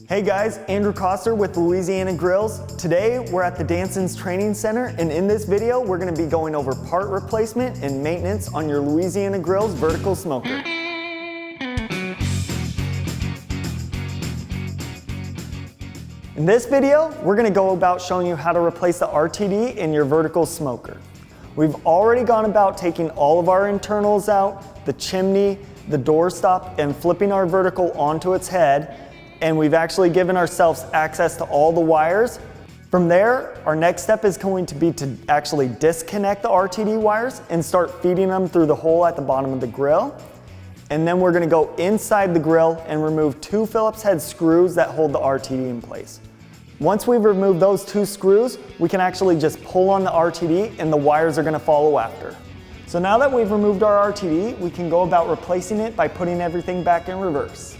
Hey guys, Andrew Coster with Louisiana Grills. Today we're at the Danson's Training Center, and in this video we're going to be going over part replacement and maintenance on your Louisiana Grills vertical smoker. In this video, we're going to go about showing you how to replace the RTD in your vertical smoker. We've already gone about taking all of our internals out, the chimney, the doorstop, and flipping our vertical onto its head, and we've actually given ourselves access to all the wires. From there, our next step is going to be to actually disconnect the RTD wires and start feeding them through the hole at the bottom of the grill. And then we're going to go inside the grill and remove 2 Phillips head screws that hold the RTD in place. Once we've removed those 2 screws, we can actually just pull on the RTD and the wires are going to follow after. So now that we've removed our RTD, we can go about replacing it by putting everything back in reverse.